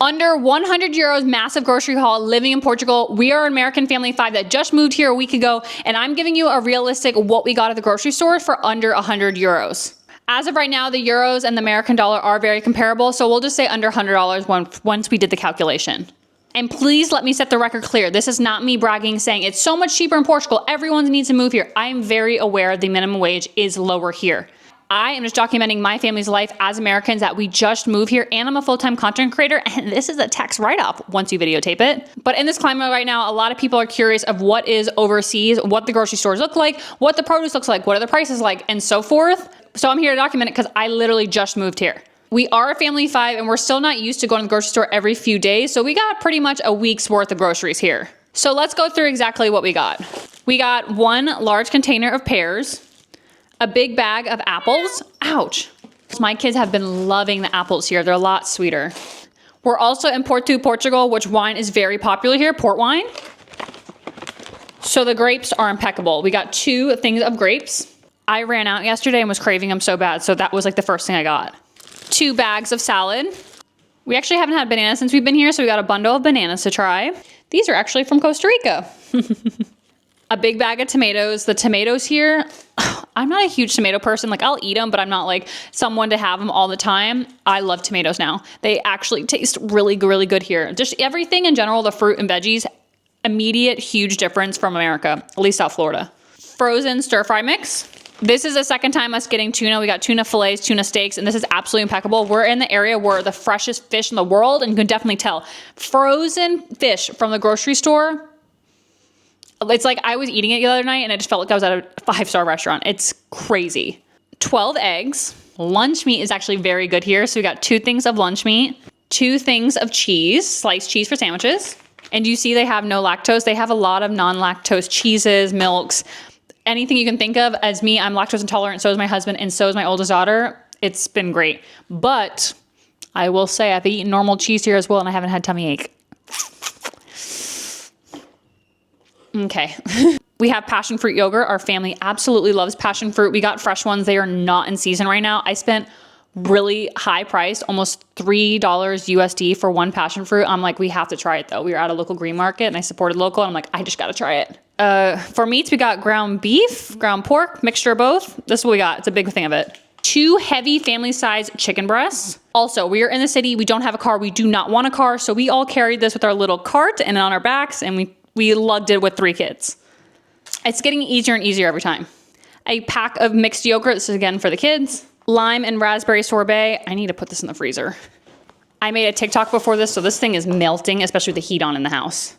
Under 100 euros, massive grocery haul, living in Portugal. We are an American family of 5 that just moved here a week ago, and I'm giving you a realistic what we got at the grocery store for under 100 euros. As of right now, the euros and the American dollar are very comparable, so we'll just say under $100 once we did the calculation. And please let me set the record clear. This is not me bragging saying it's so much cheaper in Portugal. Everyone needs to move here. I am very aware the minimum wage is lower here. I am just documenting my family's life as Americans that we just moved here, and I'm a full-time content creator, and this is a tax write-off once you videotape it. But in this climate right now, a lot of people are curious of what is overseas, what the grocery stores look like, what the produce looks like, what are the prices like, and so forth. So I'm here to document it because I literally just moved here. We are a family of 5, and we're still not used to going to the grocery store every few days, so we got pretty much a week's worth of groceries here. So let's go through exactly what we got. We got 1 large container of pears, a big bag of apples. Ouch. My kids have been loving the apples here. They're a lot sweeter. We're also in Portugal, which wine is very popular here, port wine. So the grapes are impeccable. We got 2 things of grapes. I ran out yesterday and was craving them so bad, so that was like the first thing I got. 2 bags of salad. We actually haven't had bananas since we've been here, so we got a bundle of bananas to try. These are actually from Costa Rica. A big bag of tomatoes. The tomatoes here, I'm not a huge tomato person. Like, I'll eat them, but I'm not like someone to have them all the time. I love tomatoes now. They actually taste really, really good here. Just everything in general, the fruit and veggies, immediate, huge difference from America, at least South Florida. Frozen stir-fry mix. This is the second time us getting tuna. We got tuna fillets, tuna steaks, and this is absolutely impeccable. We're in the area where the freshest fish in the world, and you can definitely tell. Frozen fish from the grocery store, it's like I was eating it the other night and I just felt like I was at a 5-star restaurant. It's crazy. 12 eggs. Lunch meat is actually very good here. So we got 2 things of lunch meat, 2 things of cheese, sliced cheese for sandwiches. And you see they have no lactose. They have a lot of non-lactose cheeses, milks, anything you can think of. As me, I'm lactose intolerant. So is my husband and so is my oldest daughter. It's been great. But I will say I've eaten normal cheese here as well and I haven't had tummy ache. Okay. We have passion fruit yogurt. Our family absolutely loves passion fruit. We got fresh ones. They are not in season right now. I spent really high priced, almost $3 USD for 1 passion fruit. I'm like, we have to try it though. We were at a local green market and I supported local. And I'm like, I just got to try it. For meats, we got ground beef, ground pork, mixture of both. This is what we got. It's a big thing of it. 2 heavy family size chicken breasts. Also, we are in the city. We don't have a car. We do not want a car. So we all carried this with our little cart and on our backs and we lugged it with 3 kids. It's getting easier and easier every time. A pack of mixed yogurt. This is again for the kids. Lime and raspberry sorbet. I need to put this in the freezer. I made a TikTok before this, so this thing is melting, especially with the heat on in the house.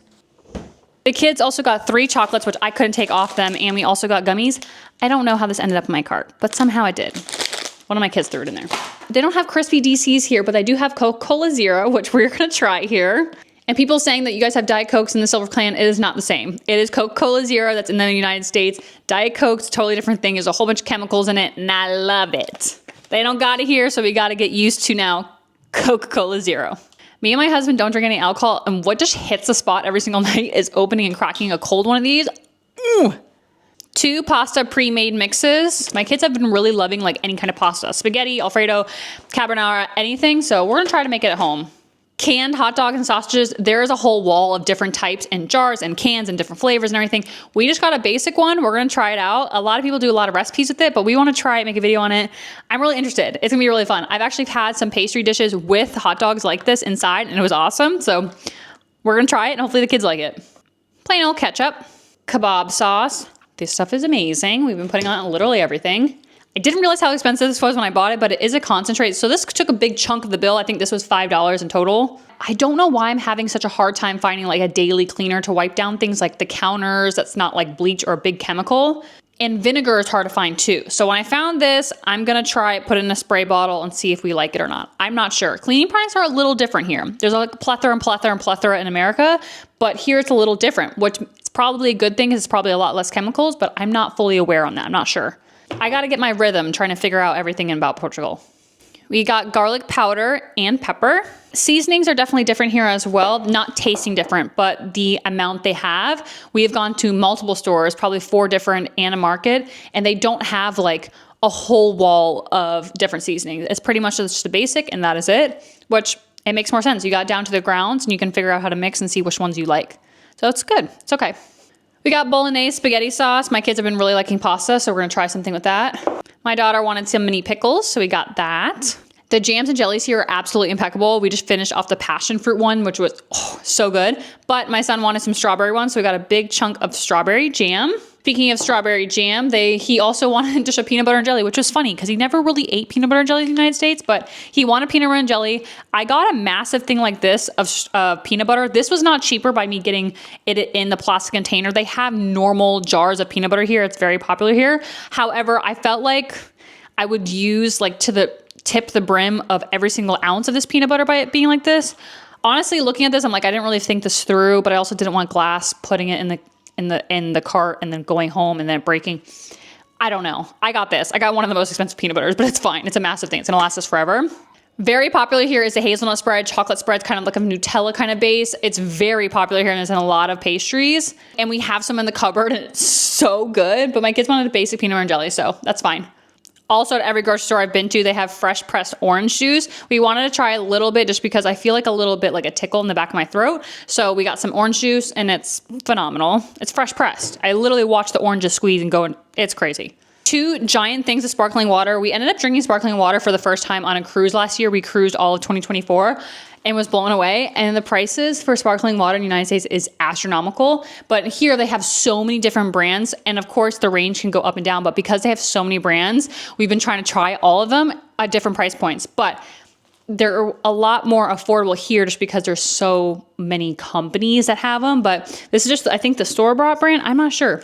The kids also got 3 chocolates, which I couldn't take off them, and we also got gummies. I don't know how this ended up in my cart, but somehow it did. One of my kids threw it in there. They don't have crispy DCs here, but they do have Coca-Cola Zero, which we're gonna try here. And people saying that you guys have Diet Cokes in the silver can, it is not the same. It is Coca-Cola Zero that's in the United States. Diet Coke's a totally different thing. There's a whole bunch of chemicals in it, and I love it. They don't got it here, so we got to get used to now Coca-Cola Zero. Me and my husband don't drink any alcohol, and what just hits the spot every single night is opening and cracking a cold one of these. 2 pasta pre-made mixes. My kids have been really loving like any kind of pasta. Spaghetti, Alfredo, carbonara, anything. So we're going to try to make it at home. Canned hot dogs and sausages, there is a whole wall of different types and jars and cans and different flavors and everything. We just got a basic one. We're going to try it out. A lot of people do a lot of recipes with it, but we want to try it, make a video on it. I'm really interested. It's going to be really fun. I've actually had some pastry dishes with hot dogs like this inside, and it was awesome. So we're going to try it, and hopefully the kids like it. Plain old ketchup, kebab sauce. This stuff is amazing. We've been putting on literally everything. I didn't realize how expensive this was when I bought it, but it is a concentrate. So this took a big chunk of the bill. I think this was $5 in total. I don't know why I'm having such a hard time finding like a daily cleaner to wipe down things like the counters that's not like bleach or a big chemical. And vinegar is hard to find too. So when I found this, I'm going to try it, put it in a spray bottle and see if we like it or not. I'm not sure. Cleaning products are a little different here. There's like a plethora in America, but here it's a little different, which is probably a good thing. It's probably a lot less chemicals, but I'm not fully aware on that. I'm not sure. I got to get my rhythm trying to figure out everything about Portugal. We got garlic powder and pepper. Seasonings are definitely different here as well. Not tasting different, but the amount they have. We have gone to multiple stores, probably 4 different and a market, and they don't have like a whole wall of different seasonings. It's pretty much just the basic and that is it, which it makes more sense. You got down to the grounds and you can figure out how to mix and see which ones you like. So it's good. It's okay. We got bolognese spaghetti sauce. My kids have been really liking pasta, so we're gonna try something with that. My daughter wanted some mini pickles, so we got that. The jams and jellies here are absolutely impeccable. We just finished off the passion fruit one, which was so good. But my son wanted some strawberry ones, so we got a big chunk of strawberry jam. Speaking of strawberry jam, he also wanted just a peanut butter and jelly, which was funny because he never really ate peanut butter and jelly in the United States, but he wanted peanut butter and jelly. I got a massive thing like this of peanut butter. This was not cheaper by me getting it in the plastic container. They have normal jars of peanut butter here. It's very popular here. However, I felt like I would use tip the brim of every single ounce of this peanut butter by it being like this. Honestly, looking at this, I'm like, I didn't really think this through, but I also didn't want glass putting it in the cart and then going home and then breaking. I don't know. I got this. I got one of the most expensive peanut butters, but it's fine. It's a massive thing. It's gonna last us forever. Very popular here is the hazelnut spread. Chocolate spread's kind of like a Nutella kind of base. It's very popular here and it's in a lot of pastries. And we have some in the cupboard and it's so good, but my kids wanted a basic peanut butter and jelly, so that's fine. Also, at every grocery store I've been to, they have fresh pressed orange juice. We wanted to try a little bit just because I feel like a little bit like a tickle in the back of my throat. So we got some orange juice and it's phenomenal. It's fresh pressed. I literally watch the oranges squeeze and go, and it's crazy. 2 giant things of sparkling water. We ended up drinking sparkling water for the first time on a cruise last year. We cruised all of 2024 and was blown away. And the prices for sparkling water in the United States is astronomical. But here they have so many different brands. And of course the range can go up and down, but because they have so many brands, we've been trying to try all of them at different price points. But they're a lot more affordable here just because there's so many companies that have them. But this is just, I think the store-bought brand, I'm not sure.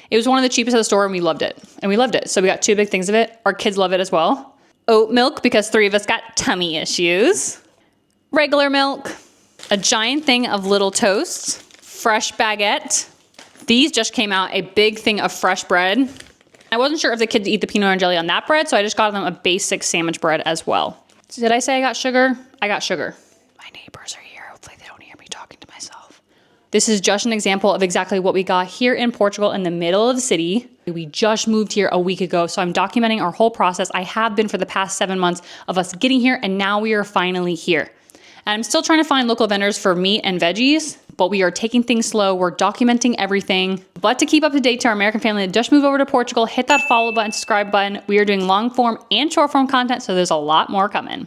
It was one of the cheapest at the store and we loved it. So we got 2 big things of it. Our kids love it as well. Oat milk because 3 of us got tummy issues. Regular milk. A giant thing of little toasts. Fresh baguette. These just came out, a big thing of fresh bread. I wasn't sure if the kids eat the peanut butter and jelly on that bread, so I just got them a basic sandwich bread as well. Did I say I got sugar? I got sugar. My neighbors are here. Hopefully they don't hear me talking to myself. This is just an example of exactly what we got here in Portugal in the middle of the city. We just moved here a week ago, so I'm documenting our whole process. I have been for the past 7 months of us getting here, and now we are finally here. And I'm still trying to find local vendors for meat and veggies, but we are taking things slow. We're documenting everything. But to keep up to date to our American family that just moved over to Portugal, hit that follow button, subscribe button. We are doing long form and short form content, so there's a lot more coming.